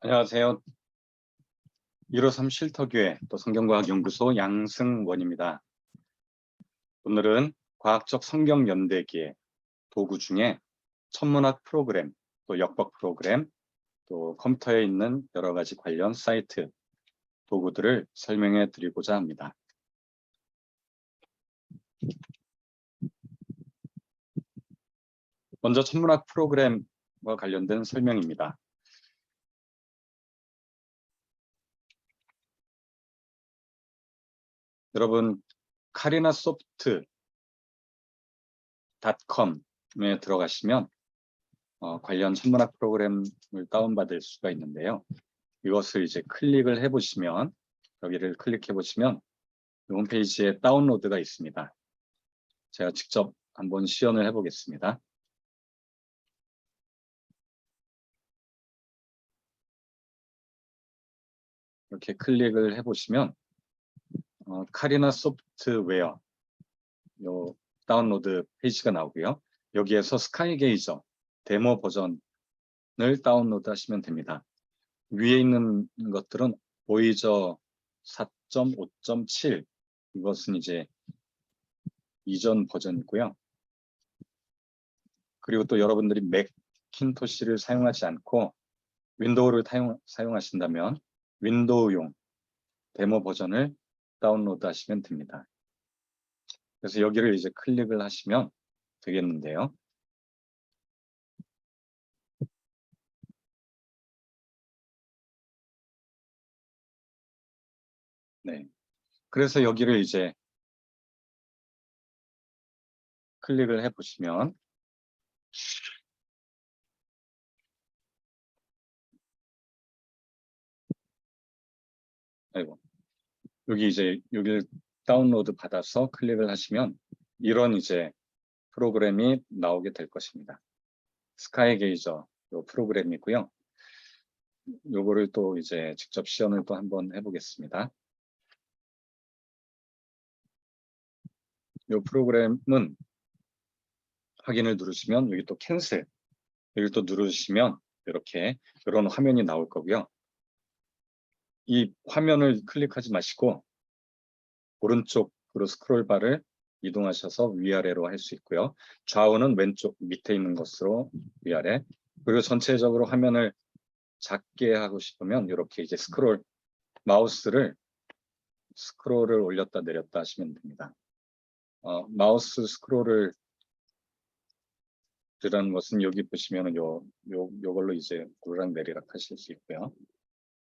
안녕하세요. 153 쉴터교회 또 성경과학연구소 양승원입니다. 오늘은 과학적 성경 연대기의 도구 중에 천문학 프로그램, 또 역법 프로그램, 또 컴퓨터에 있는 여러 가지 관련 사이트, 도구들을 설명해 드리고자 합니다. 먼저 천문학 프로그램과 관련된 설명입니다. 여러분, 카리나소프트.com에 들어가시면 관련 천문학 프로그램을 다운받을 수가 있는데요. 이것을 이제 클릭을 해보시면, 여기를 클릭해 보시면 홈페이지에 다운로드가 있습니다. 제가 직접 한번 시연을 해보겠습니다. 이렇게 클릭을 해보시면 카리나 소프트웨어 요 다운로드 페이지가 나오고요. 여기에서 스카이 게이저 데모 버전을 다운로드 하시면 됩니다. 위에 있는 것들은 보이저 4.5.7 이것은 이제 이전 버전이고요. 그리고 또 여러분들이 맥킨토시를 사용하지 않고 윈도우를 사용하신다면 윈도우용 데모 버전을 다운로드 하시면 됩니다. 그래서 여기를 이제 클릭을 하시면 되겠는데요. 네. 그래서 여기를 이제 클릭을 해 보시면 아이고, 여기 이제 여기를 다운로드 받아서 클릭을 하시면 이런 이제 프로그램이 나오게 될 것입니다. 스카이 게이저 요 프로그램이고요. 요거를 또 이제 직접 시연을 또 한번 해보겠습니다. 요 프로그램은 확인을 누르시면 여기 또 캔슬 여기 또 누르시면 이렇게 이런 화면이 나올 거고요. 이 화면을 클릭하지 마시고 오른쪽으로 스크롤바를 이동하셔서 위아래로 할 수 있고요. 좌우는 왼쪽 밑에 있는 것으로 위아래. 그리고 전체적으로 화면을 작게 하고 싶으면 이렇게 이제 마우스를 스크롤을 올렸다 내렸다 하시면 됩니다. 마우스 스크롤을 라는 것은 여기 보시면은 요걸로 이제 오르락 내리락 하실 수 있고요.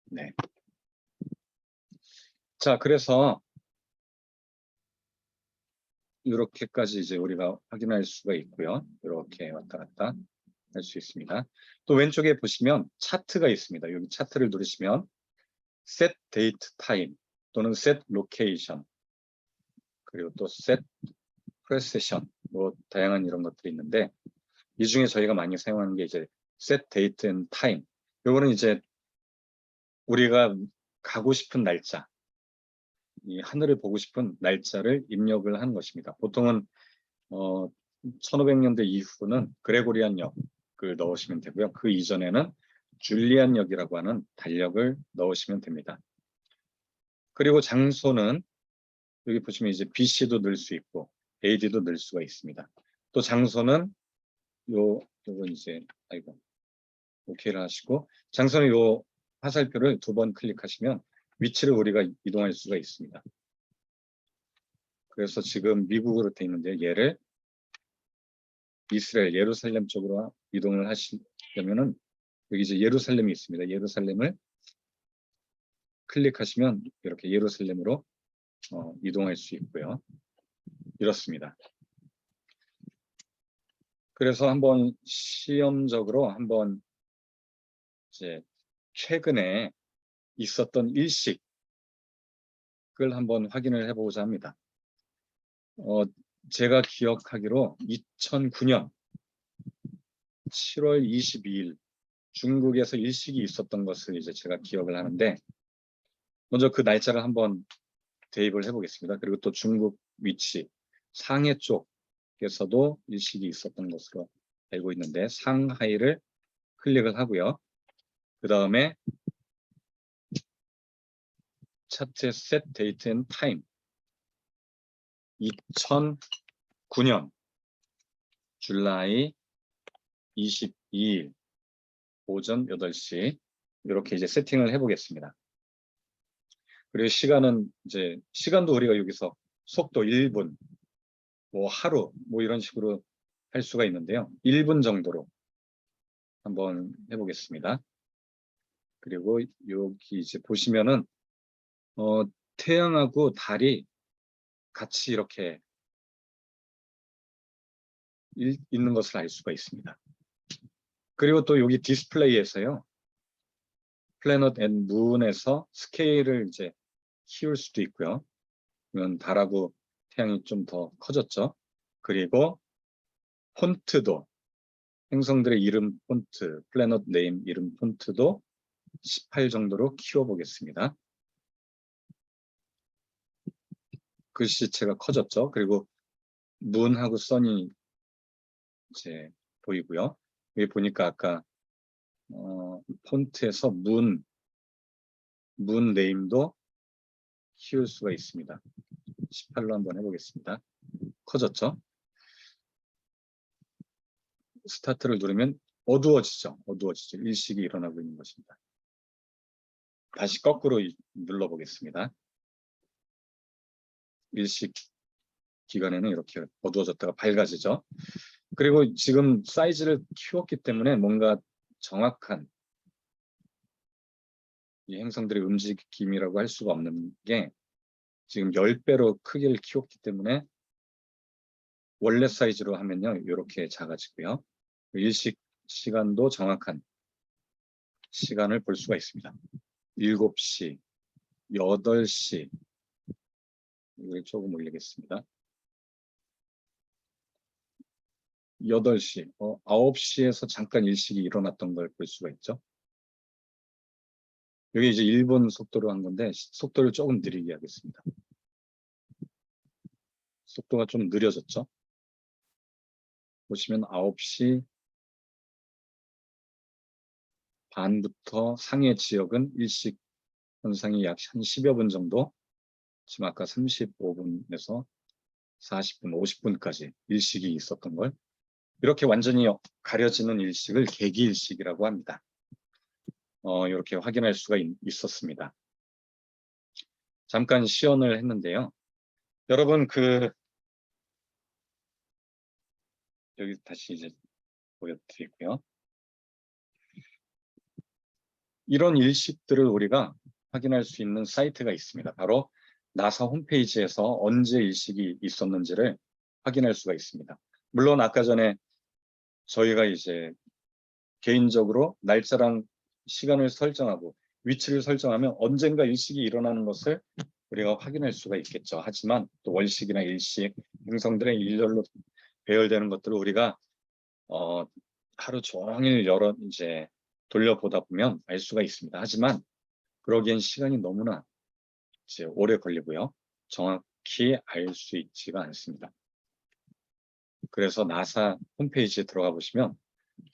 네. 자, 그래서 이렇게까지 이제 우리가 확인할 수가 있고요. 이렇게 왔다 갔다 할 수 있습니다. 또 왼쪽에 보시면 차트가 있습니다. 여기 차트를 누르시면 set date time 또는 set location 그리고 또 set precession 뭐 다양한 이런 것들이 있는데 이 중에 저희가 많이 사용하는 게 이제 set date and time. 요거는 이제 우리가 가고 싶은 날짜, 이 하늘을 보고 싶은 날짜를 입력을 하는 것입니다. 보통은 1500년대 이후는 그레고리안 역을 넣으시면 되고요. 그 이전에는 줄리안 역이라고 하는 달력을 넣으시면 됩니다. 그리고 장소는 여기 보시면 이제 BC도 넣을 수 있고 AD도 넣을 수가 있습니다. 또 장소는 요건 이제 오케이를 하시고 장소는 요 화살표를 2번 클릭하시면 위치를 우리가 이동할 수가 있습니다. 그래서 지금 미국으로 되어 있는데 얘를 이스라엘 예루살렘 쪽으로 이동을 하시려면은 여기 이제 예루살렘이 있습니다. 예루살렘을 클릭하시면 이렇게 예루살렘으로 이동할 수 있고요. 이렇습니다. 그래서 한번 시험적으로 한번 이제 최근에 있었던 일식을 한번 확인을 해보고자 합니다. 제가 기억하기로 2009년 7월 22일 중국에서 일식이 있었던 것을 이제 제가 기억을 하는데 먼저 그 날짜를 한번 대입을 해보겠습니다. 그리고 또 중국 위치 상해 쪽에서도 일식이 있었던 것으로 알고 있는데 상하이를 클릭을 하고요. 그 다음에 차트의 set date and time 2009년 줄라이 22일 오전 8시 이렇게 이제 세팅을 해보겠습니다. 그리고 시간은 이제 시간도 우리가 여기서 속도 1분, 뭐 하루, 뭐 이런 식으로 할 수가 있는데요. 1분 정도로 한번 해보겠습니다. 그리고 여기 이제 보시면은 태양하고 달이 같이 이렇게 있는 것을 알 수가 있습니다. 그리고 또 여기 디스플레이에서요. 플래닛 앤 문에서 스케일을 이제 키울 수도 있고요. 그러면 달하고 태양이 좀 더 커졌죠. 그리고 폰트도 행성들의 이름 폰트, 플래닛 네임 이름 폰트도 18 정도로 키워보겠습니다. 글씨체가 커졌죠. 그리고 문하고 선이 이제 보이고요. 여기 보니까 아까 폰트에서 문 네임도 키울 수가 있습니다. 18로 한번 해보겠습니다. 커졌죠? 스타트를 누르면 어두워지죠. 일식이 일어나고 있는 것입니다. 다시 거꾸로 눌러보겠습니다. 일식 기간에는 이렇게 어두워졌다가 밝아지죠. 그리고 지금 사이즈를 키웠기 때문에 뭔가 정확한 이 행성들의 움직임이라고 할 수가 없는 게 지금 10배로 크기를 키웠기 때문에 원래 사이즈로 하면요. 이렇게 작아지고요. 일식 시간도 정확한 시간을 볼 수가 있습니다. 7시, 8시 이걸 조금 올리겠습니다. 8시, 9시에서 잠깐 일식이 일어났던 걸 볼 수가 있죠. 여기 이제 일본 속도로 한 건데 속도를 조금 느리게 하겠습니다. 속도가 좀 느려졌죠. 보시면 9시 반부터 상해 지역은 일식 현상이 약 한 10여 분 정도, 지금 아까 35분에서 40분, 50분까지 일식이 있었던 걸 이렇게 완전히 가려지는 일식을 개기일식이라고 합니다. 이렇게 확인할 수가 있었습니다. 잠깐 시연을 했는데요. 여러분 여기 다시 이제 보여드리고요. 이런 일식들을 우리가 확인할 수 있는 사이트가 있습니다. 바로 나사 홈페이지에서 언제 일식이 있었는지를 확인할 수가 있습니다. 물론 아까 전에 저희가 이제 개인적으로 날짜랑 시간을 설정하고 위치를 설정하면 언젠가 일식이 일어나는 것을 우리가 확인할 수가 있겠죠. 하지만 또 월식이나 일식, 행성들의 일렬로 배열되는 것들을 우리가 하루 종일 이제 돌려보다 보면 알 수가 있습니다. 하지만 그러기엔 시간이 너무나 이제 오래 걸리고요. 정확히 알 수 있지가 않습니다. 그래서 나사 홈페이지에 들어가 보시면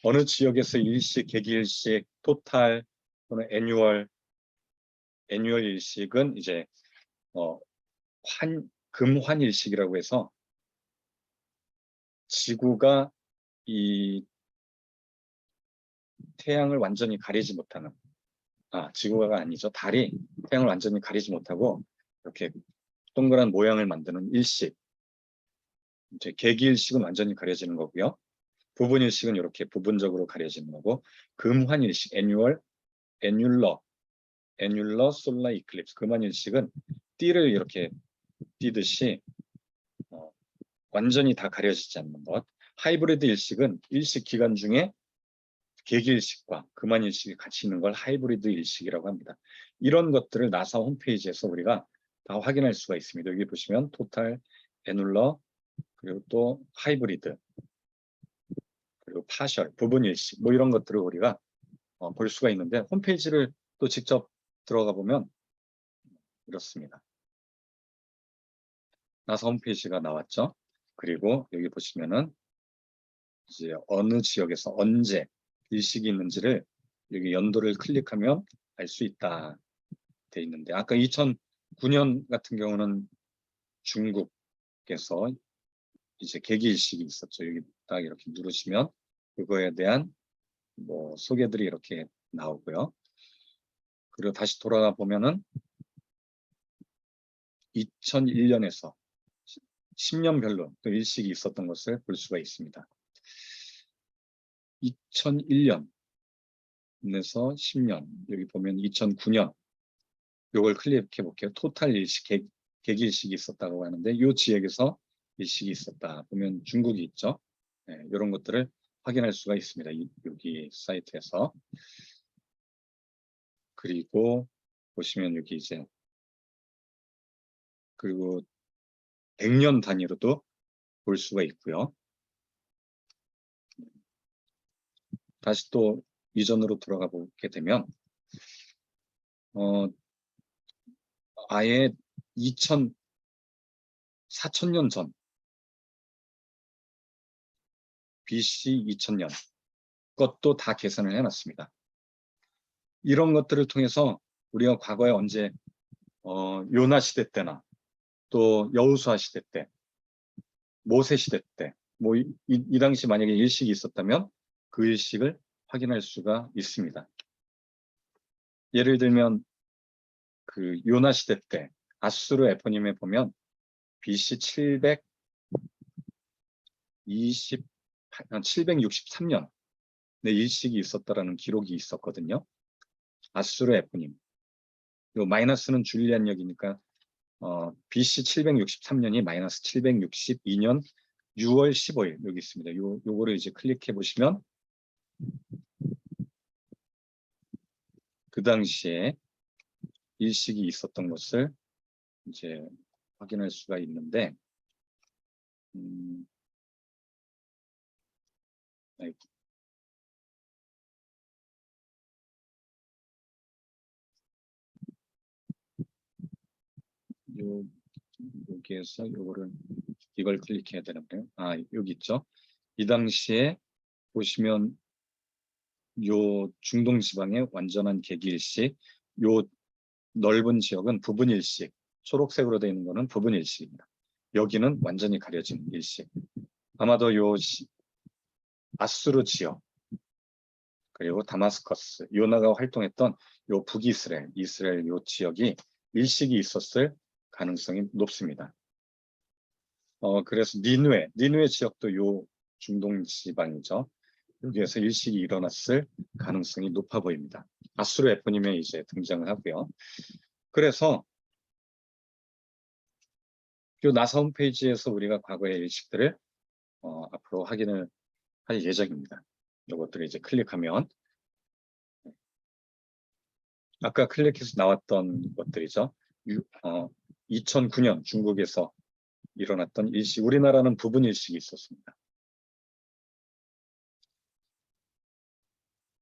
어느 지역에서 일식, 개기일식, 토탈 또는 애뉴얼 일식은 이제 금환일식이라고 해서 지구가 이 태양을 완전히 가리지 못하는, 지구가 아니죠. 달이 태양을 완전히 가리지 못하고 이렇게 동그란 모양을 만드는 일식. 이제 개기일식은 완전히 가려지는 거고요. 부분일식은 이렇게 부분적으로 가려지는 거고, 금환일식, 애뉴러 솔라 이클립스, 금환일식은 띠를 이렇게 띠듯이 완전히 다 가려지지 않는 것. 하이브리드 일식은 일식 기간 중에 개기일식과 금환일식이 같이 있는 걸 하이브리드 일식이라고 합니다. 이런 것들을 나사 홈페이지에서 우리가 다 확인할 수가 있습니다. 여기 보시면 토탈, 애눌러, 그리고 또 하이브리드, 그리고 파셜, 부분일식 뭐 이런 것들을 우리가 볼 수가 있는데 홈페이지를 또 직접 들어가 보면 이렇습니다. 나사 홈페이지가 나왔죠. 그리고 여기 보시면은 이제 어느 지역에서 언제 일식이 있는지를 여기 연도를 클릭하면 알 수 있다 돼 있는데, 아까 2009년 같은 경우는 중국에서 이제 개기일식이 있었죠. 여기 딱 이렇게 누르시면 그거에 대한 뭐 소개들이 이렇게 나오고요. 그리고 다시 돌아가 보면은 2001년에서 10년별로 또 일식이 있었던 것을 볼 수가 있습니다. 2001년에서 10년, 여기 보면 2009년, 요걸 클릭해 볼게요. 토탈 일식, 개기일식이 있었다고 하는데 이 지역에서 일식이 있었다. 보면 중국이 있죠. 네, 이런 것들을 확인할 수가 있습니다. 여기 사이트에서. 그리고 보시면 여기 이제 그리고 100년 단위로도 볼 수가 있고요. 다시 또 이전으로 들어가 보게 되면 아예 4,000년 전 BC 2000년 것도 다 계산을 해놨습니다. 이런 것들을 통해서 우리가 과거에 언제 요나 시대 때나 또 여호수아 시대 때, 모세 시대 때, 뭐 이 당시 만약에 일식이 있었다면 그 일식을 확인할 수가 있습니다. 예를 들면 그 요나 시대 때 아수르 에포님에 보면 BC 763년 내 일식이 있었다라는 기록이 있었거든요. 아수르 에포님. 요 마이너스는 줄리안력이니까 BC 763년이 마이너스 762년 6월 15일 여기 있습니다. 요거를 이제 클릭해 보시면 그 당시에 일식이 있었던 것을 이제 확인할 수가 있는데, 여기에서 이걸 클릭해야 되는데요. 여기 있죠. 이 당시에 보시면 요 중동 지방의 완전한 개기일식, 요 넓은 지역은 부분 일식, 초록색으로 되어 있는 거는 부분 일식입니다. 여기는 완전히 가려진 일식. 아마도 요 아수르 지역 그리고 다마스커스, 요나가 활동했던 요 북이스라엘, 이스라엘 요 지역이 일식이 있었을 가능성이 높습니다. 그래서 니누에 지역도 요 중동 지방이죠. 여기에서 일식이 일어났을 가능성이 높아 보입니다. 아수르 에포님에 이제 등장을 하고요. 그래서 요 나사 홈페이지에서 우리가 과거의 일식들을 앞으로 확인을 할 예정입니다. 이것들을 이제 클릭하면 아까 클릭해서 나왔던 것들이죠. 2009년 중국에서 일어났던 일식, 우리나라는 부분 일식이 있었습니다.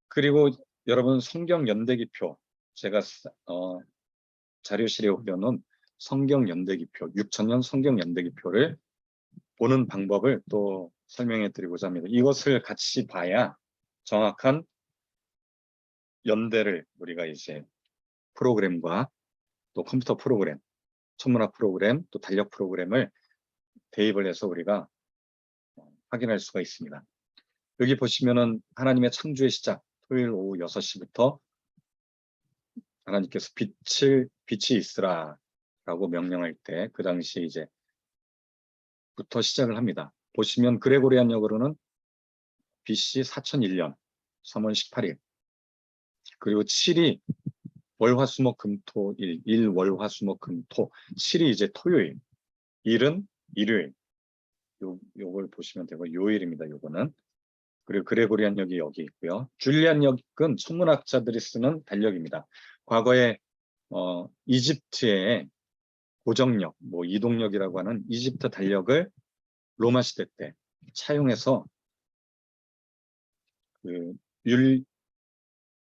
그리고 여러분 성경 연대기표, 제가 자료실에 올려놓은 성경 연대기표, 6000년 성경 연대기표를 보는 방법을 또 설명해 드리고자 합니다. 이것을 같이 봐야 정확한 연대를 우리가 이제 프로그램과 또 컴퓨터 프로그램, 천문학 프로그램, 또 달력 프로그램을 대입을 해서 우리가 확인할 수가 있습니다. 여기 보시면은 하나님의 창조의 시작, 토요일 오후 6시부터 하나님께서 빛이 있으라라고 명령할 때 그 당시에 이제 부터 시작을 합니다. 보시면 그레고리안력으로는 BC 4001년 3월 18일, 그리고 7이 월화수목금토 일월화수목금토, 7이 이제 토요일, 일은 일요일. 요걸 보시면 되고, 요일입니다. 요거는. 그리고 그레고리안력이 여기 있고요. 줄리안력은 천문학자들이 쓰는 달력입니다. 과거에 이집트의 고정력, 뭐 이동력이라고 하는 이집트 달력을 로마 시대 때 차용해서 그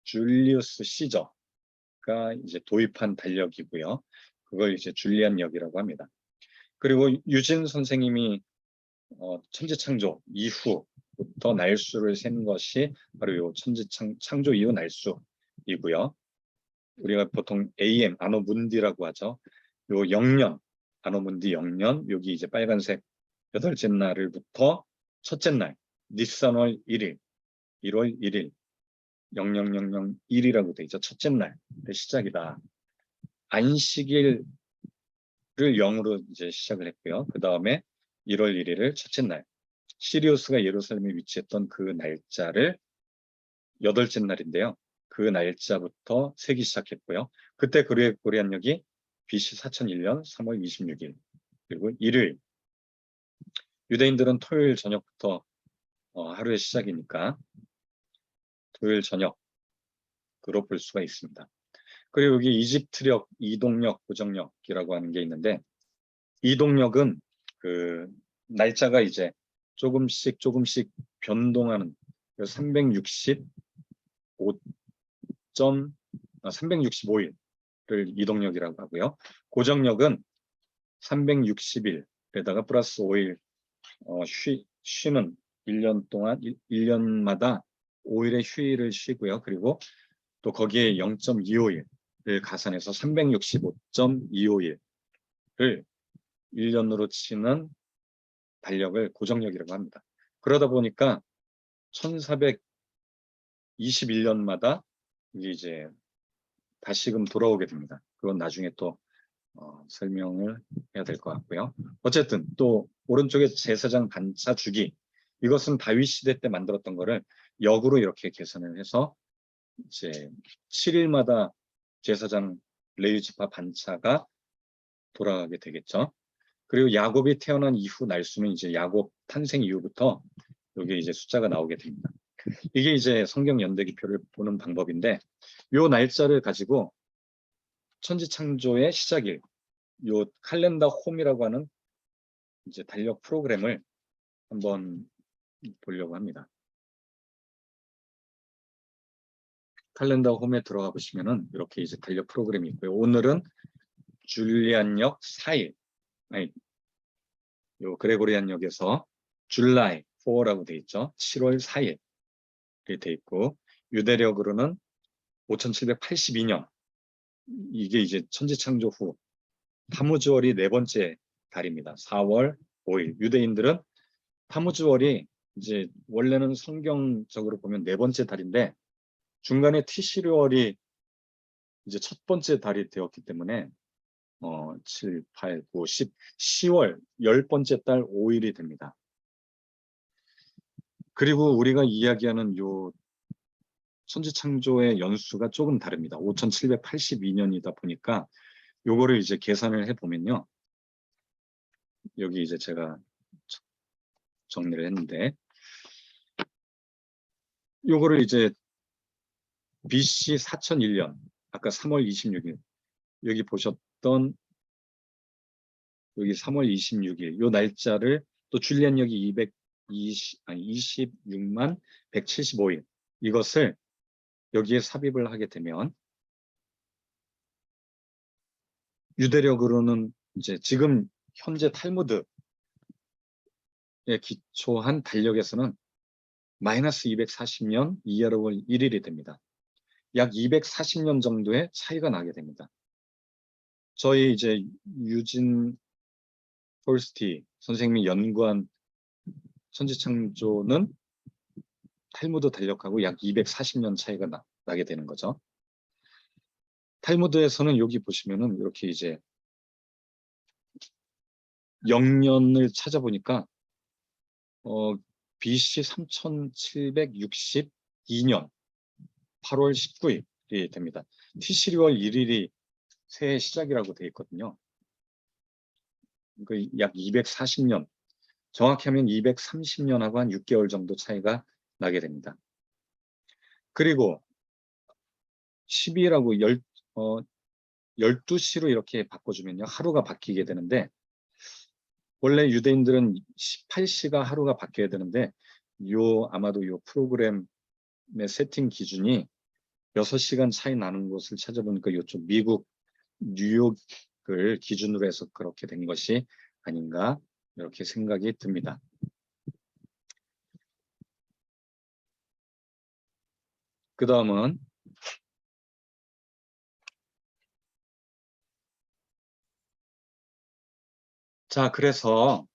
줄리우스 시저가 이제 도입한 달력이고요. 그걸 이제 줄리안력이라고 합니다. 그리고 유진 선생님이 천지창조 이후 날부터 날수를 세는 것이 바로 요 창조 이후 날수이고요. 우리가 보통 AM 아노문디라고 하죠. 요 영년 아노문디 영년 여기 이제 빨간색 여덟째 날을부터 첫째 날 니산월 1일 1월 1일 0000일이라고 돼 있죠. 첫째 날의 시작이다. 안식일을 0으로 이제 시작을 했고요. 그 다음에 1월 1일을 첫째 날. 시리우스가 예루살렘에 위치했던 그 날짜를 여덟째 날인데요. 그 날짜부터 세기 시작했고요. 그때 그리고리안력이 BC 4001년 3월 26일 그리고 일요일. 유대인들은 토요일 저녁부터 하루의 시작이니까 토요일 저녁으로 볼 수가 있습니다. 그리고 여기 이집트력, 이동력, 고정력이라고 하는 게 있는데 이동력은 그 날짜가 이제 조금씩 변동하는 365일을 이동력이라고 하고요. 고정력은 360일에다가 플러스 5일 쉬는 1년 동안 1년마다 5일의 휴일을 쉬고요. 그리고 또 거기에 0.25일을 가산해서 365.25일을 1년으로 치는 달력을 고정력이라고 합니다. 그러다 보니까 1421년마다 이제 다시금 돌아오게 됩니다. 그건 나중에 또 설명을 해야 될 것 같고요. 어쨌든 또 오른쪽에 제사장 반차 주기 이것은 다윗 시대 때 만들었던 거를 역으로 이렇게 계산을 해서 이제 7일마다 제사장 레위 지파 반차가 돌아가게 되겠죠. 그리고 야곱이 태어난 이후 날수는 이제 야곱 탄생 이후부터 여기 이제 숫자가 나오게 됩니다. 이게 이제 성경 연대기표를 보는 방법인데 요 날짜를 가지고 천지창조의 시작일 요 칼렌더 홈이라고 하는 이제 달력 프로그램을 한번 보려고 합니다. 칼렌더 홈에 들어가 보시면은 이렇게 이제 달력 프로그램이 있고요. 오늘은 줄리안역 4일, 아니, 요 그레고리안역에서 줄라이 4라고 돼 있죠. 7월 4일 이렇게 돼 있고 유대력으로는 5782년 이게 이제 천지창조 후 타무즈월이 네 번째 달입니다. 4월 5일. 유대인들은 타무즈월이 이제 원래는 성경적으로 보면 네 번째 달인데 중간에 티시르월이 이제 첫 번째 달이 되었기 때문에 7, 8, 9, 10, 10월 10번째 달 5일이 됩니다. 그리고 우리가 이야기하는 요 천지창조의 연수가 조금 다릅니다. 5782년이다 보니까 요거를 이제 계산을 해보면요. 여기 이제 제가 정리를 했는데 요거를 이제 BC 4001년 아까 3월 26일 여기 보셨던 여기 3월 26일 요 날짜를 또 줄리안력이 26만 175일 이것을 여기에 삽입을 하게 되면 유대력으로는 이제 지금 현재 탈무드에 기초한 달력에서는 마이너스 240년 2월월 1일이 됩니다. 약 240년 정도의 차이가 나게 됩니다. 저희 이제 유진 폴스티 선생님이 연구한 천지창조는 탈무드 달력하고 약 240년 차이가 나게 되는 거죠. 탈무드에서는 여기 보시면은 이렇게 이제 영년을 찾아보니까 BC 3762년 8월 19일이 됩니다. 티시리월 1일이 새해 시작이라고 되어 있거든요. 약 240년, 정확히 하면 230년하고 한 6개월 정도 차이가 나게 됩니다. 그리고 12일하고 12시로 이렇게 바꿔주면요. 하루가 바뀌게 되는데 원래 유대인들은 18시가 하루가 바뀌어야 되는데 아마도 요 프로그램의 세팅 기준이 6시간 차이 나는 곳을 찾아보니까 이쪽 미국 뉴욕을 기준으로 해서 그렇게 된 것이 아닌가 이렇게 생각이 듭니다. 그 다음은 자, 그래서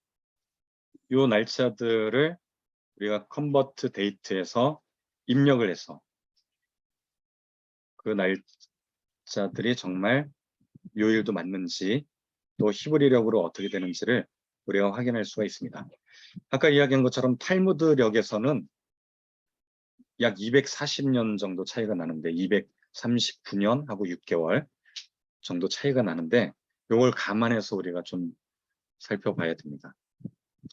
요 날짜들을 우리가 컨버트 데이트에서 입력을 해서 그 날짜들이 정말 요일도 맞는지 또 히브리력으로 어떻게 되는지를 우리가 확인할 수가 있습니다. 아까 이야기한 것처럼 탈무드력에서는 약 240년 정도 차이가 나는데 239년하고 6개월 정도 차이가 나는데 이걸 감안해서 우리가 좀 살펴봐야 됩니다.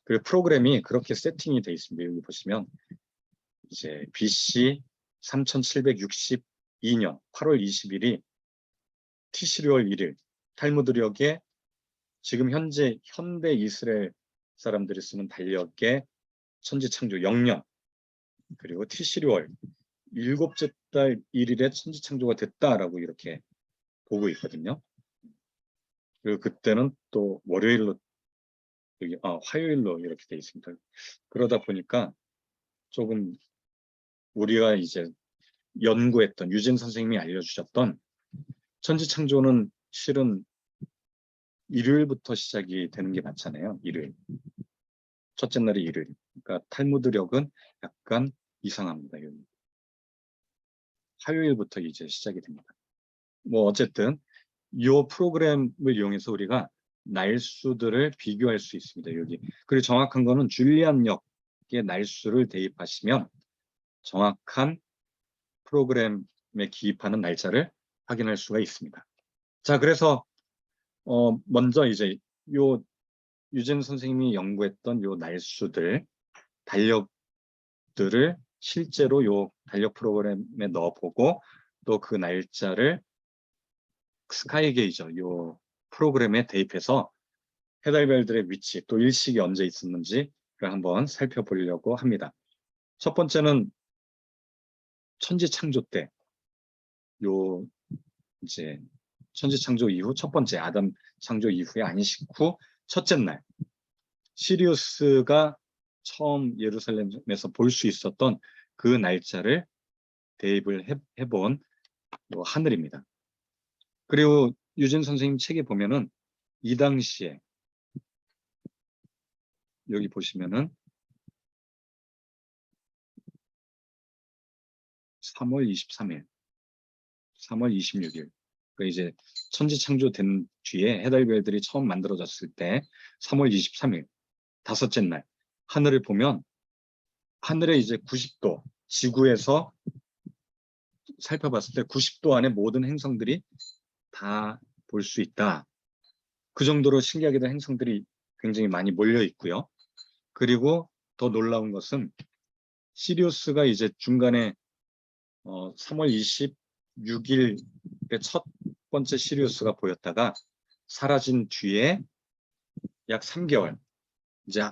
그리고 프로그램이 그렇게 세팅이 되어 있습니다. 여기 보시면 이제 BC 3762년 8월 20일이 티시리월 1일 탈무드력의 지금 현재 현대 이스라엘 사람들이 쓰는 달력의 천지창조 0년 그리고 티시리월 일곱째 달 1일에 천지창조가 됐다라고 이렇게 보고 있거든요. 그리고 그때는 또 월요일로 여기 화요일로 이렇게 돼 있습니다. 그러다 보니까 조금 우리가 이제 연구했던 유진 선생님이 알려주셨던 천지창조는 실은 일요일부터 시작이 되는 게 많잖아요. 일요일. 첫째 날이 일요일. 그러니까 탈무드력은 약간 이상합니다. 여기. 화요일부터 이제 시작이 됩니다. 뭐 어쨌든 이 프로그램을 이용해서 우리가 날수들을 비교할 수 있습니다. 여기. 그리고 정확한 거는 줄리안역의 날수를 대입하시면 정확한 프로그램에 기입하는 날짜를 확인할 수가 있습니다. 자, 그래서 먼저 이제 요 유진 선생님이 연구했던 요 날수들, 달력들을 실제로 요 달력 프로그램에 넣어보고 또 그 날짜를 스카이게이저 요 프로그램에 대입해서 해달별들의 위치 또 일식이 언제 있었는지를 한번 살펴보려고 합니다. 첫 번째는 천지창조 때 요 이제 천지창조 이후 첫 번째 아담 창조 이후에 안식 후 첫째 날 시리우스가 처음 예루살렘에서 볼 수 있었던 그 날짜를 대입을 해본 하늘입니다. 그리고 유진 선생님 책에 보면은 이 당시에 여기 보시면은 3월 23일, 3월 26일 그 이제 천지창조된 뒤에 해달별들이 처음 만들어졌을 때 3월 23일 다섯째 날 하늘을 보면 하늘에 이제 90도 지구에서 살펴봤을 때 90도 안에 모든 행성들이 다 볼 수 있다. 그 정도로 신기하게도 행성들이 굉장히 많이 몰려 있고요. 그리고 더 놀라운 것은 시리우스가 이제 중간에 3월 26일에 첫 번째 시리우스가 보였다가 사라진 뒤에 약 3개월 이제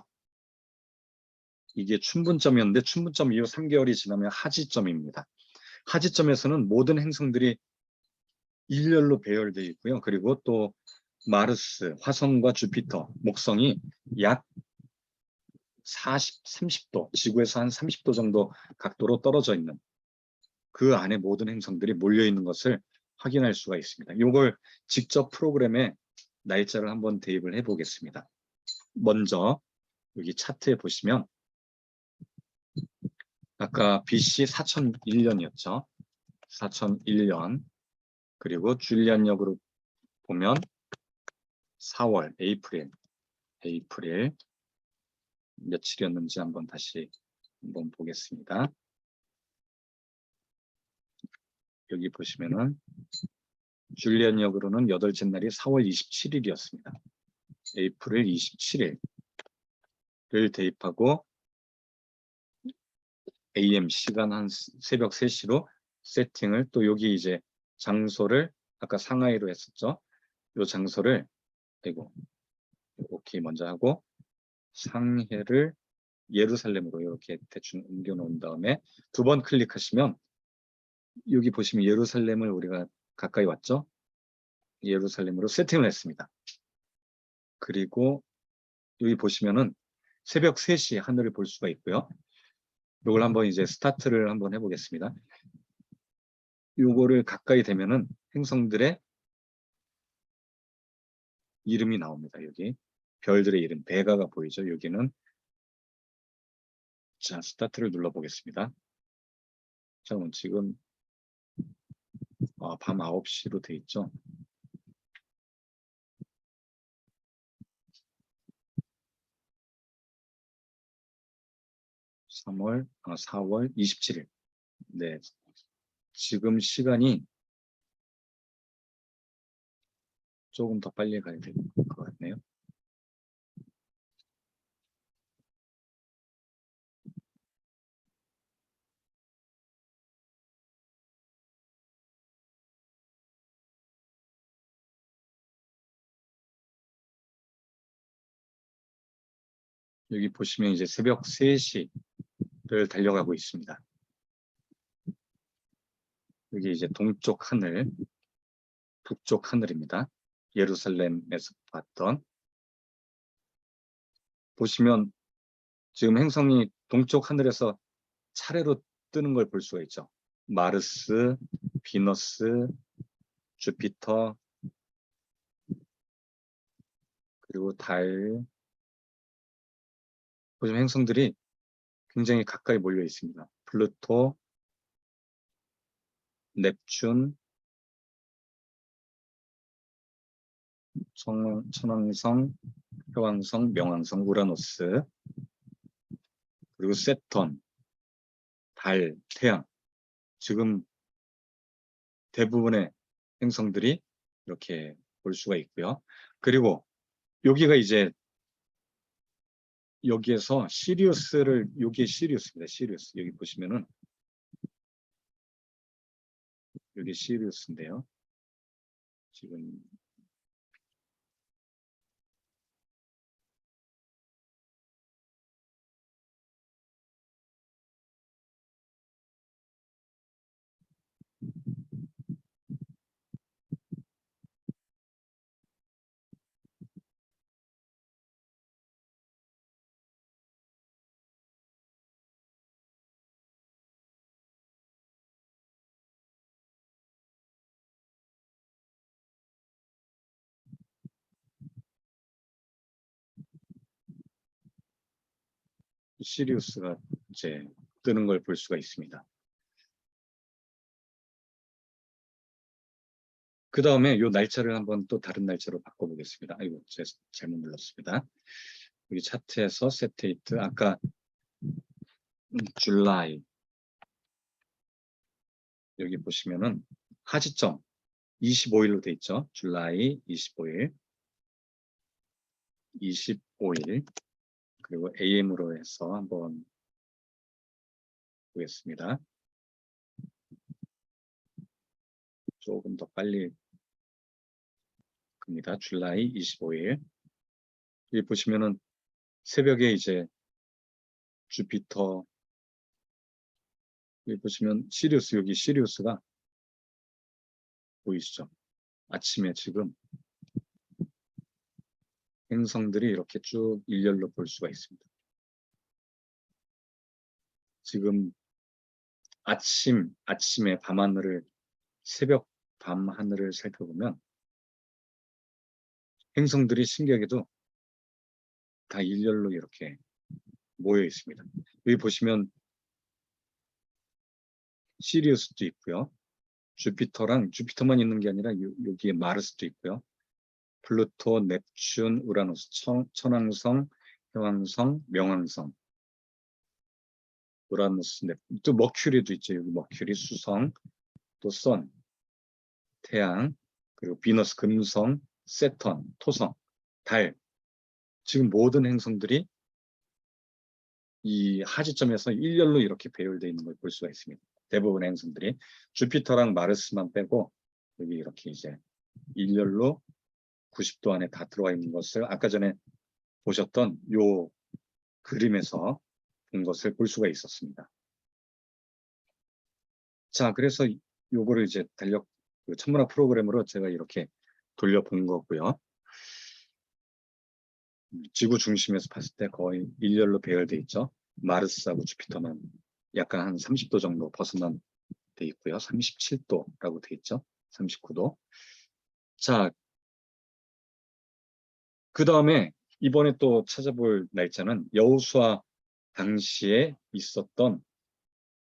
이게 춘분점이었는데 춘분점 이후 3개월이 지나면 하지점입니다. 하지점에서는 모든 행성들이 일렬로 배열되어 있고요. 그리고 또 마르스, 화성과 주피터, 목성이 약 40, 30도, 지구에서 한 30도 정도 각도로 떨어져 있는 그 안에 모든 행성들이 몰려 있는 것을 확인할 수가 있습니다. 이걸 직접 프로그램에 날짜를 한번 대입을 해 보겠습니다. 먼저 여기 차트에 보시면 아까 BC 4001년이었죠. 4001년 그리고 줄리안역으로 보면 4월, 에이프릴 며칠이었는지 한번 다시 한번 보겠습니다. 여기 보시면은 줄리안역으로는 여덟째 날이 4월 27일이었습니다. 에이프릴 27일을 대입하고 AM 시간 한 새벽 3시로 세팅을 또 여기 이제 장소를 아까 상하이로 했었죠. 이 장소를 오케이 먼저 하고 상해를 예루살렘으로 이렇게 대충 옮겨 놓은 다음에 두 번 클릭하시면 여기 보시면 예루살렘을 우리가 가까이 왔죠. 예루살렘으로 세팅을 했습니다. 그리고 여기 보시면은 새벽 3시 하늘을 볼 수가 있고요. 이걸 한번 이제 스타트를 한번 해보겠습니다. 요거를 가까이 대면은 행성들의 이름이 나옵니다. 여기 별들의 이름, 베가가 보이죠? 여기는. 자, 스타트를 눌러보겠습니다. 잠깐만, 지금 밤 9시로 돼 있죠? (3월) 4월 27일. 네, 지금 시간이 조금 더 빨리 가야 될 것 같네요. 여기 보시면 이제 새벽 3시를 달려가고 있습니다. 여기 이제 동쪽 하늘, 북쪽 하늘입니다. 예루살렘에서 봤던. 보시면 지금 행성이 동쪽 하늘에서 차례로 뜨는 걸 볼 수가 있죠. 마르스, 비너스, 주피터, 그리고 달. 보시면 행성들이 굉장히 가까이 몰려 있습니다. 플루토, 넵튠, 천왕성, 해왕성, 명왕성, 우라노스, 그리고 세턴, 달, 태양. 지금 대부분의 행성들이 이렇게 볼 수가 있고요. 그리고 여기가 이제 여기에서 시리우스를, 여기에 시리우스입니다. 시리우스. 여기 보시면은 여기 시리우스인데요. 지금 시리우스가 이제 뜨는 걸 볼 수가 있습니다. 그 다음에 이 날짜를 한번 또 다른 날짜로 바꿔보겠습니다. 아이고, 제가 잘못 눌렀습니다. 여기 차트에서 세테이트, 아까 줄라이, 여기 보시면은 하지점 25일로 돼 있죠. 줄라이 25일, 25일, 그리고 AM으로 해서 한번 보겠습니다. 조금 더 빨리 큽니다. 줄라이 25일. 여기 보시면은 새벽에 이제 주피터, 여기 보시면 시리우스, 여기 시리우스가 보이시죠? 아침에 지금 행성들이 이렇게 쭉 일렬로 볼 수가 있습니다. 지금 아침에 밤하늘을, 새벽 밤하늘을 살펴보면 행성들이 신기하게도 다 일렬로 이렇게 모여 있습니다. 여기 보시면 시리우스도 있고요. 주피터만 있는 게 아니라 여기에 마르스도 있고요. 플루토, 넵튠, 우라노스, 천왕성, 해왕성, 명왕성, 우라노스, 또 머큐리도 있죠. 여기 머큐리, 수성, 또 선, 태양, 그리고 비너스, 금성, 세턴, 토성, 달. 지금 모든 행성들이 이 하지점에서 일렬로 이렇게 배열되어 있는 걸 볼 수가 있습니다. 대부분의 행성들이. 주피터랑 마르스만 빼고 여기 이렇게 이제 일렬로 90도 안에 다 들어와 있는 것을 아까 전에 보셨던 요 그림에서 본 것을 볼 수가 있었습니다. 자, 그래서 요거를 이제 그 천문학 프로그램으로 제가 이렇게 돌려본 거고요. 지구 중심에서 봤을 때 거의 일렬로 배열돼 있죠. 마르스하고 주피터만 약간 한 30도 정도 벗어난 돼 있고요. 37도라고 돼 있죠. 39도. 자, 그 다음에 이번에 또 찾아볼 날짜는 여호수아 당시에 있었던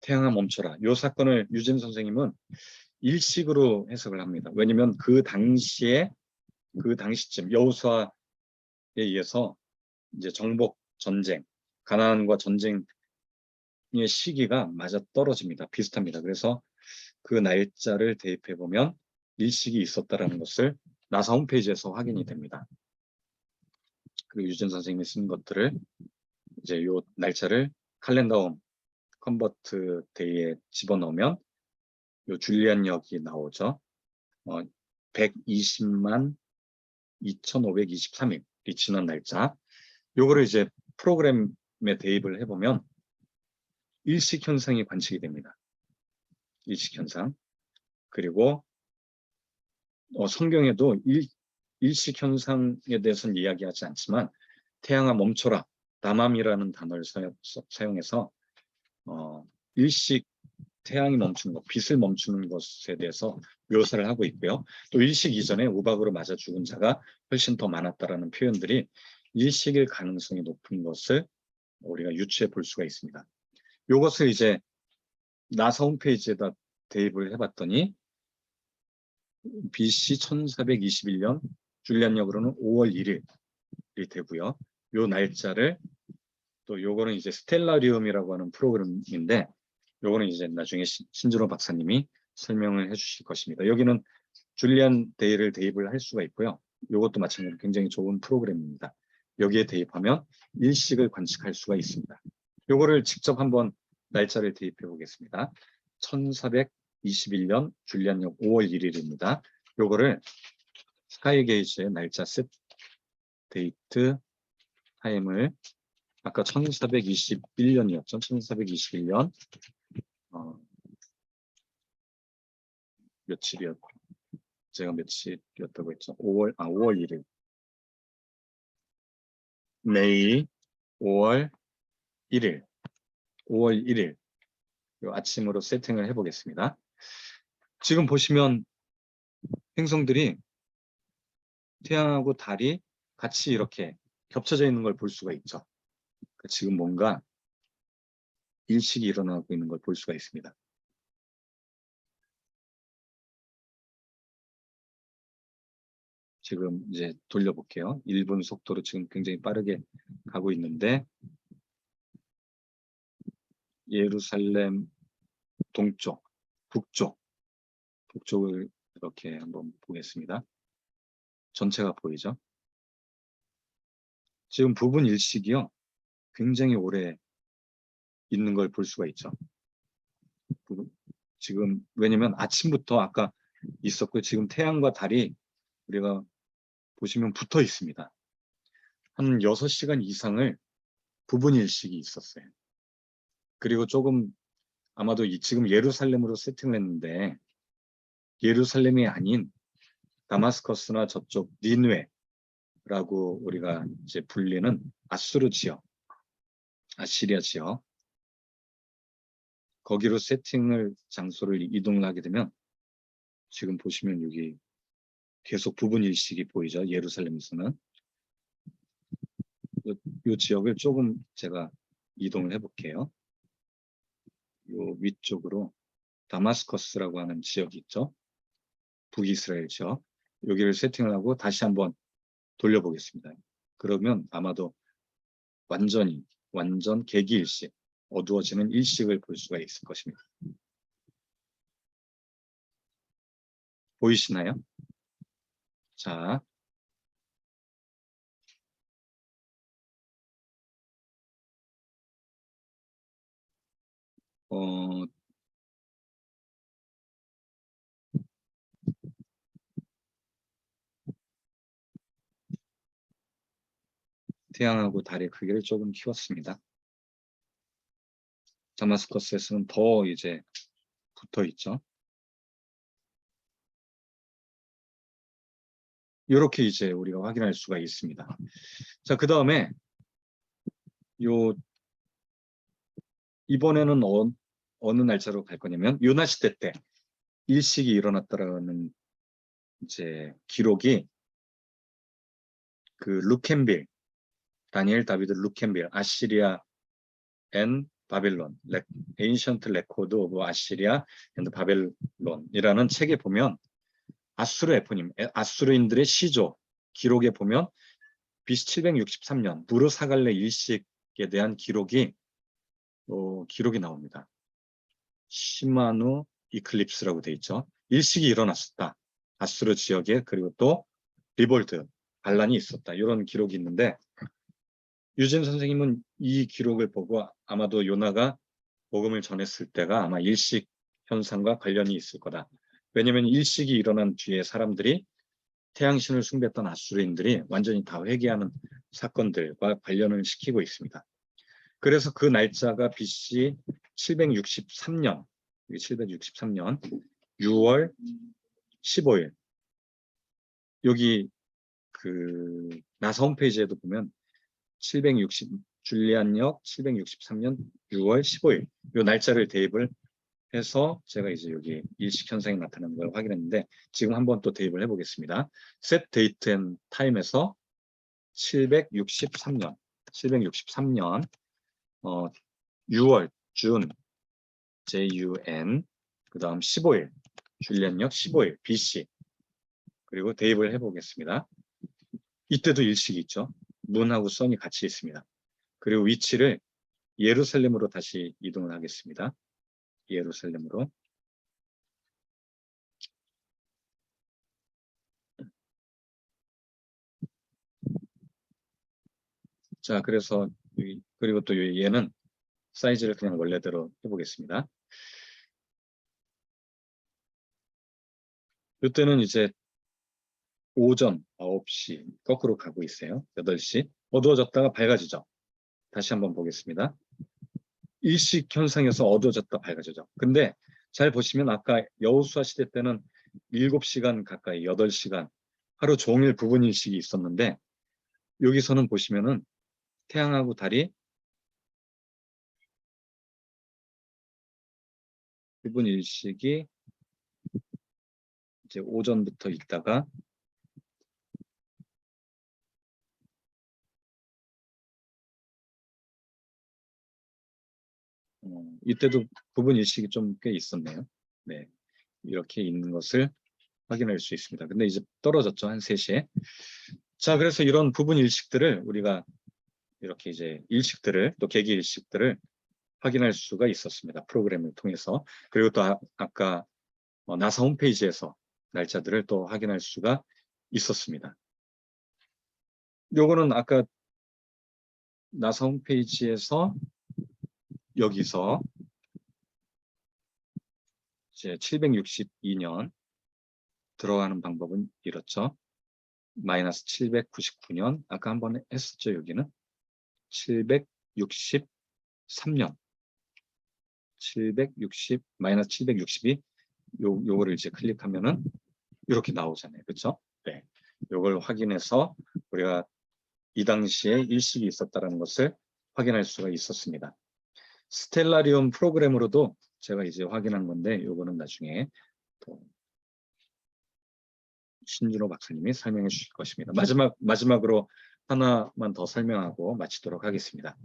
태양아 멈춰라. 이 사건을 유진 선생님은 일식으로 해석을 합니다. 왜냐하면 그 당시에 그 당시쯤 여호수아에 의해서 이제 정복 전쟁, 가나안과 전쟁의 시기가 맞아 떨어집니다. 비슷합니다. 그래서 그 날짜를 대입해 보면 일식이 있었다라는 것을 나사 홈페이지에서 확인이 됩니다. 그리고 유진 선생님이 쓴 것들을 이제 요 날짜를 칼렌더홈 컨버트 데이에 집어넣으면 요 줄리안역이 나오죠. 120만 2523일이 지난 날짜. 요거를 이제 프로그램에 대입을 해보면 일식 현상이 관측이 됩니다. 일식 현상. 그리고 성경에도 일식 현상에 대해서는 이야기하지 않지만 태양아 멈춰라, 다맘이라는 단어를 사용해서 일식 태양이 멈추는 것, 빛을 멈추는 것에 대해서 묘사를 하고 있고요. 또 일식 이전에 우박으로 맞아 죽은 자가 훨씬 더 많았다라는 표현들이 일식일 가능성이 높은 것을 우리가 유추해 볼 수가 있습니다. 이것을 이제 나사 홈페이지에다 대입을 해봤더니 BC 1421년 줄리안역으로는 5월 1일이 되고요. 요 날짜를 또 요거는 이제 스텔라리움이라고 하는 프로그램인데 요거는 이제 나중에 신준호 박사님이 설명을 해주실 것입니다. 여기는 줄리안 데이를 대입을 할 수가 있고요. 요것도 마찬가지로 굉장히 좋은 프로그램입니다. 여기에 대입하면 일식을 관측할 수가 있습니다. 요거를 직접 한번 날짜를 대입해 보겠습니다. 1421년 줄리안역 5월 1일입니다. 요거를 스카이게이지의 날짜 셋 데이트 타임을 아까 1421년이었죠. 1421년 며칠이었고 제가 며칠이었다고 했죠. 5월 1일 매일 5월 1일 5월 1일 아침으로 세팅을 해보겠습니다. 지금 보시면 행성들이 태양하고 달이 같이 이렇게 겹쳐져 있는 걸 볼 수가 있죠. 지금 뭔가 일식이 일어나고 있는 걸 볼 수가 있습니다. 지금 이제 돌려볼게요. 1분 속도로 지금 굉장히 빠르게 가고 있는데 예루살렘 동쪽, 북쪽을 이렇게 한번 보겠습니다. 전체가 보이죠? 지금 부분 일식이요. 굉장히 오래 있는 걸 볼 수가 있죠. 지금 왜냐면 아침부터 아까 있었고 지금 태양과 달이 우리가 보시면 붙어 있습니다. 한 6시간 이상을 부분 일식이 있었어요. 그리고 조금 아마도 지금 예루살렘으로 세팅을 했는데 예루살렘이 아닌 다마스커스나 저쪽 니느웨라고 우리가 이제 불리는 아수르 지역, 아시리아 지역 거기로 세팅을 장소를 이동을 하게 되면 지금 보시면 여기 계속 부분 일식이 보이죠. 예루살렘에서는 이 지역을 조금 제가 이동을 해볼게요. 이 위쪽으로 다마스커스라고 하는 지역이 있죠. 북이스라엘 지역. 여기를 세팅을 하고 다시 한번 돌려보겠습니다. 그러면 아마도 완전 개기일식, 어두워지는 일식을 볼 수가 있을 것입니다. 보이시나요? 자, 태양하고 달의 크기를 조금 키웠습니다. 다마스커스에서는 더 이제 붙어 있죠. 이렇게 이제 우리가 확인할 수가 있습니다. 자, 그 다음에 이번에는 어느 날짜로 갈 거냐면 요나 시대 때 일식이 일어났다라는 이제 기록이 그 루켄빌, 다니엘 다비드 루켄빌, 아시리아 앤 바빌론, 에인션트 레코드 오브 아시리아 앤 바빌론이라는 책에 보면 아수르 에포님, 아수르인들의 시조 기록에 보면 BC 763년 부르사갈레 일식에 대한 기록이 나옵니다. 시마누 이클립스라고 돼 있죠. 일식이 일어났었다. 아수르 지역에. 그리고 또 리볼트, 반란이 있었다. 이런 기록이 있는데 유진 선생님은 이 기록을 보고 아마도 요나가 복음을 전했을 때가 아마 일식 현상과 관련이 있을 거다. 왜냐하면 일식이 일어난 뒤에 사람들이 태양신을 숭배했던 아수르인들이 완전히 다 회개하는 사건들과 관련을 시키고 있습니다. 그래서 그 날짜가 BC 763년 6월 15일 여기 그 나사 홈페이지에도 보면 줄리안역 763년 6월 15일 이 날짜를 대입을 해서 제가 이제 여기 일식 현상이 나타나는 걸 확인했는데 지금 한번 또 대입을 해보겠습니다. set date and time에서 763년 6월 준 JUN 그 다음 15일 줄리안역 15일 BC 그리고 대입을 해보겠습니다. 이때도 일식이 있죠. 문하고 선이 같이 있습니다. 그리고 위치를 예루살렘으로 다시 이동을 하겠습니다. 예루살렘으로. 자, 그래서 그리고 또 얘는 사이즈를 그냥 원래대로 해보겠습니다. 이때는 이제 오전 9시 거꾸로 가고 있어요. 8시 어두워졌다가 밝아지죠. 다시 한번 보겠습니다. 일식 현상에서 어두워졌다 밝아지죠. 근데 잘 보시면 아까 여호수아 시대 때는 7시간 가까이 8시간 하루 종일 부분 일식이 있었는데 여기서는 보시면은 태양하고 달이 부분 일식이 이제 오전부터 있다가 이때도 부분 일식이 좀 꽤 있었네요. 네, 이렇게 있는 것을 확인할 수 있습니다. 근데 이제 떨어졌죠. 한 3시에. 자, 그래서 이런 부분 일식들을 우리가 이렇게 이제 일식들을 또 계기 일식들을 확인할 수가 있었습니다. 프로그램을 통해서. 그리고 또 아까 나사 홈페이지에서 날짜들을 또 확인할 수가 있었습니다. 요거는 아까 나사 홈페이지에서 여기서 이제 762년 들어가는 방법은 이렇죠. 마이너스 799년 아까 한번 했었죠. 여기는 763년 760 마이너스 762 요거를 이제 클릭하면은 이렇게 나오잖아요. 그렇죠? 네. 요걸 확인해서 우리가 이 당시에 일식이 있었다는 것을 확인할 수가 있었습니다. 스텔라리움 프로그램으로도 제가 이제 확인한 건데 요거는 나중에 또 신준호 박사님이 설명해 주실 것입니다. 마지막으로 하나만 더 설명하고 마치도록 하겠습니다.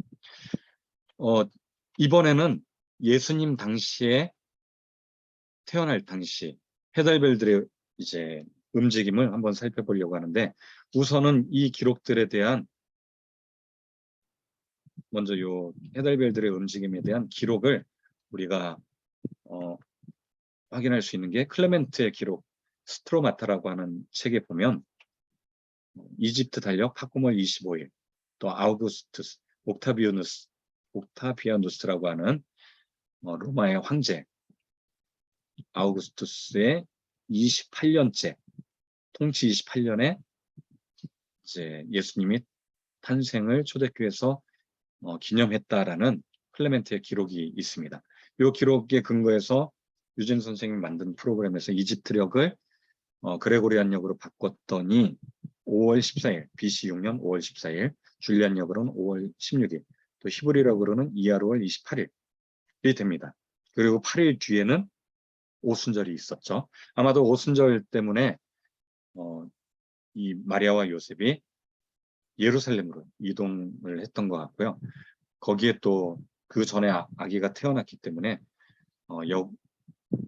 이번에는 예수님 당시에 태어날 당시 헤달벨들의 이제 움직임을 한번 살펴보려고 하는데 우선은 이 기록들에 대한 먼저 요 헤달벨들의 움직임에 대한 기록을 우리가 확인할 수 있는 게 클레멘트의 기록 스트로마타라고 하는 책에 보면 이집트 달력 파코몰 25일 또 아우구스투스 옥타비아누스라고 하는 로마의 황제 아우구스투스의 28년째 통치 28년에 이제 예수님이 탄생을 초대교회에서 기념했다라는 클레멘트의 기록이 있습니다. 이 기록에 근거해서 유진 선생님이 만든 프로그램에서 이집트력을 그레고리안력으로 바꿨더니 5월 14일, BC 6년 5월 14일, 줄리안력으로는 5월 16일, 또 히브리력으로는 이하로월 28일이 됩니다. 그리고 8일 뒤에는 오순절이 있었죠. 아마도 오순절 때문에 이 마리아와 요셉이 예루살렘으로 이동을 했던 것 같고요. 거기에 또 그 전에 아기가 태어났기 때문에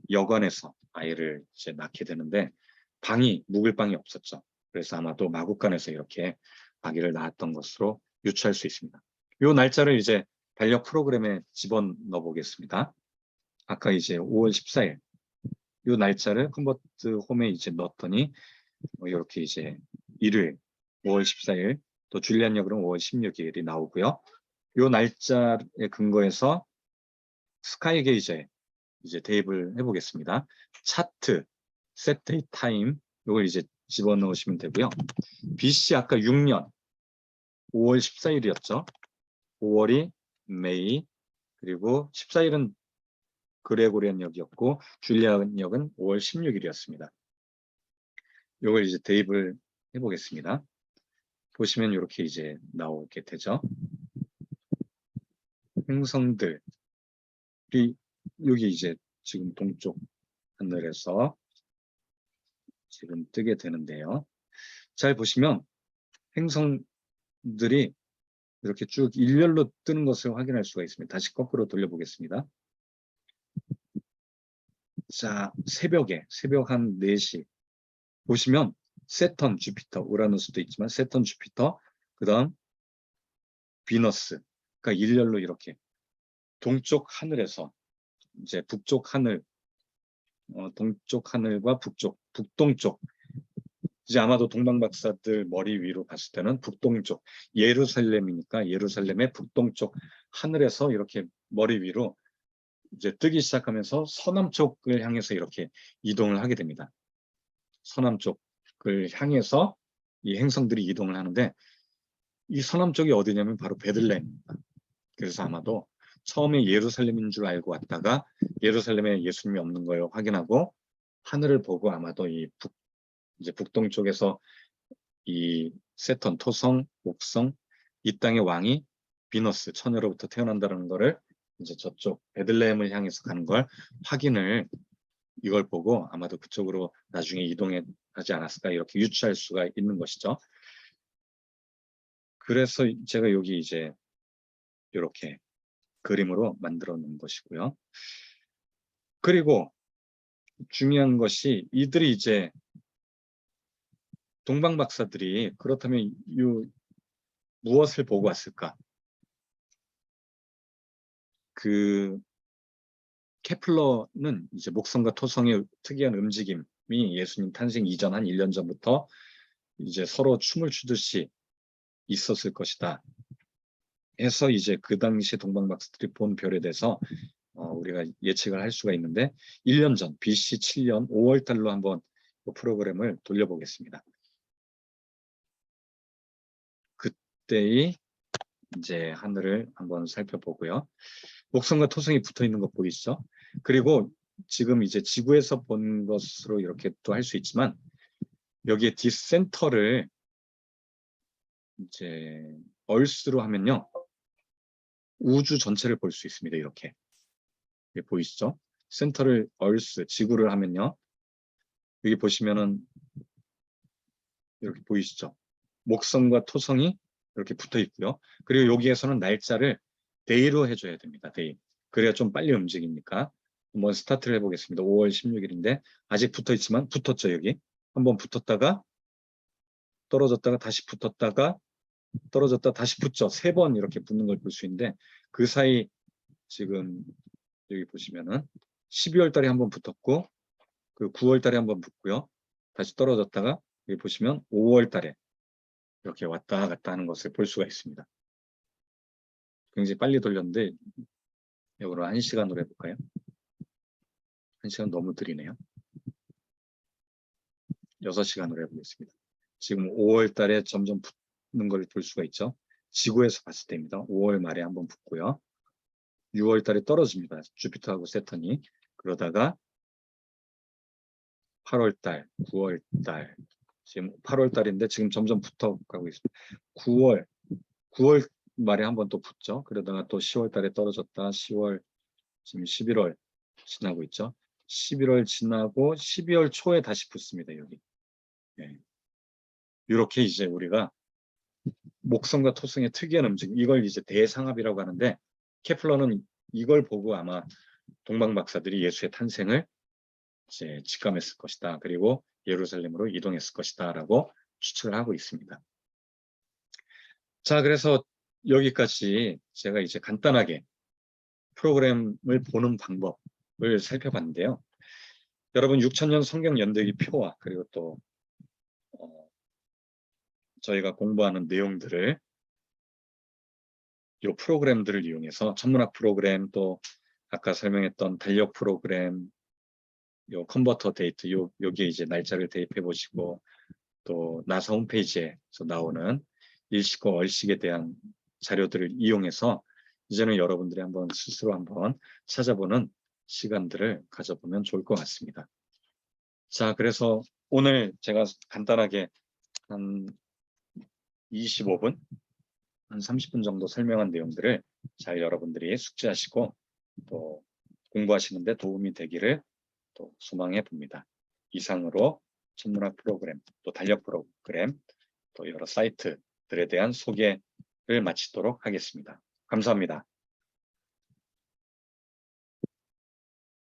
여관에서 아이를 이제 낳게 되는데 묵을 방이 없었죠. 그래서 아마도 마구간에서 이렇게 아기를 낳았던 것으로 유추할 수 있습니다. 이 날짜를 이제 달력 프로그램에 집어넣어 보겠습니다. 아까 이제 5월 14일 이 날짜를 흠버트 홈에 이제 넣었더니 이렇게 이제 일요일 5월 14일 또 줄리안 역으로는 5월 16일이 나오고요. 이 날짜에 근거해서 스카이게 이제 대입을 해보겠습니다. 차트, 세트의 타임 이걸 이제 집어넣으시면 되고요. BC 아까 6년 5월 14일이었죠. 5월이 메이 그리고 14일은 그레고리안 역이었고 줄리안 역은 5월 16일이었습니다. 이걸 이제 대입을 해보겠습니다. 보시면 이렇게 이제 나오게 되죠. 행성들이 여기 이제 지금 동쪽 하늘에서 지금 뜨게 되는데요. 잘 보시면 행성들이 이렇게 쭉 일렬로 뜨는 것을 확인할 수가 있습니다. 다시 거꾸로 돌려보겠습니다. 자, 새벽 한 4시 보시면 세턴, 주피터, 우라노스도 있지만 세턴, 주피터, 그 다음 비너스가 일렬로 이렇게 동쪽 하늘에서 이제 북쪽 하늘, 동쪽 하늘과 북동쪽 이제 아마도 동방박사들 머리 위로 봤을 때는 북동쪽 예루살렘이니까 예루살렘의 북동쪽 하늘에서 이렇게 머리 위로 이제 뜨기 시작하면서 서남쪽을 향해서 이렇게 이동을 하게 됩니다. 서남쪽을 향해서 이 행성들이 이동을 하는데 이 서남쪽이 어디냐면 바로 베들레헴입니다. 그래서 아마도 처음에 예루살렘인 줄 알고 왔다가 예루살렘에 예수님이 없는 걸 확인하고 하늘을 보고 아마도 이제 북동쪽에서 이 세턴, 토성, 목성, 이 땅의 왕이 비너스, 처녀로부터 태어난다는 거를 이제 저쪽 베들레헴을 향해서 가는 걸 확인을 이걸 보고 아마도 그쪽으로 나중에 이동하지 않았을까 이렇게 유추할 수가 있는 것이죠. 그래서 제가 여기 이제 이렇게 그림으로 만들어 놓은 것이고요. 그리고 중요한 것이 이들이 이제 동방박사들이 그렇다면 무엇을 보고 왔을까? 그 케플러는 이제 목성과 토성의 특이한 움직임이 예수님 탄생 이전 한 1년 전부터 이제 서로 춤을 추듯이 있었을 것이다. 해서 이제 그 당시 동방박사들이 본 별에 대해서 우리가 예측을 할 수가 있는데 1년 전 BC 7년 5월 달로 한번 그 프로그램을 돌려보겠습니다. 그때의 이제 하늘을 한번 살펴보고요. 목성과 토성이 붙어 있는 거 보이시죠? 그리고 지금 이제 지구에서 본 것으로 이렇게 또 할 수 있지만 여기에 디센터를 이제 얼스로 하면요. 우주 전체를 볼 수 있습니다. 이렇게 보이시죠? 센터를 얼스, 지구를 하면요. 여기 보시면은 이렇게 보이시죠? 목성과 토성이 이렇게 붙어 있고요. 그리고 여기에서는 날짜를 데이로 해줘야 됩니다. 데이. 그래야 좀 빨리 움직이니까. 한번 스타트를 해보겠습니다. 5월 16일인데 아직 붙어 있지만 붙었죠. 여기. 한번 붙었다가 떨어졌다가 다시 붙었다가 떨어졌다 다시 붙죠. 3번 이렇게 붙는 걸 볼 수 있는데 그 사이 지금 여기 보시면은 12월 달에 한번 붙었고 그 9월 달에 한번 붙고요. 다시 떨어졌다가 여기 보시면 5월 달에 이렇게 왔다 갔다 하는 것을 볼 수가 있습니다. 굉장히 빨리 돌렸는데 이거로 1시간으로 해볼까요? 1시간 너무 느리네요. 6시간으로 해보겠습니다. 지금 5월 달에 점점 붙는 걸 볼 수가 있죠. 지구에서 봤을 때입니다. 5월 말에 한번 붙고요. 6월 달에 떨어집니다. 주피터하고 세턴이. 그러다가 8월 달, 9월 달, 지금 8월 달인데 지금 점점 붙어가고 있습니다. 9월 말에 한번 또 붙죠. 그러다가 또 10월 달에 떨어졌다. 10월, 지금 11월, 지나고 있죠. 11월 지나고 12월 초에 다시 붙습니다. 여기. 예. 이렇게 이제 우리가 목성과 토성의 특이한 움직임, 이걸 이제 대상합이라고 하는데, 케플러는 이걸 보고 아마 동방 박사들이 예수의 탄생을 이제 직감했을 것이다. 그리고 예루살렘으로 이동했을 것이다라고 추측을 하고 있습니다. 자, 그래서 여기까지 제가 이제 간단하게 프로그램을 보는 방법을 살펴봤는데요. 여러분 6000년 성경 연대기 표와 그리고 또 저희가 공부하는 내용들을 이 프로그램들을 이용해서 천문학 프로그램, 또 아까 설명했던 달력 프로그램, 요 컨버터 데이트, 여기에 이제 날짜를 대입해 보시고, 또 나사 홈페이지에서 나오는 일식과 얼식에 대한 자료들을 이용해서 이제는 여러분들이 한번 스스로 한번 찾아보는 시간들을 가져보면 좋을 것 같습니다. 자, 그래서 오늘 제가 간단하게 한 25분, 한 30분 정도 설명한 내용들을 잘 여러분들이 숙지하시고 또 공부하시는데 도움이 되기를 또 소망해 봅니다. 이상으로 천문학 프로그램, 또 달력 프로그램, 또 여러 사이트들에 대한 소개를 마치도록 하겠습니다. 감사합니다.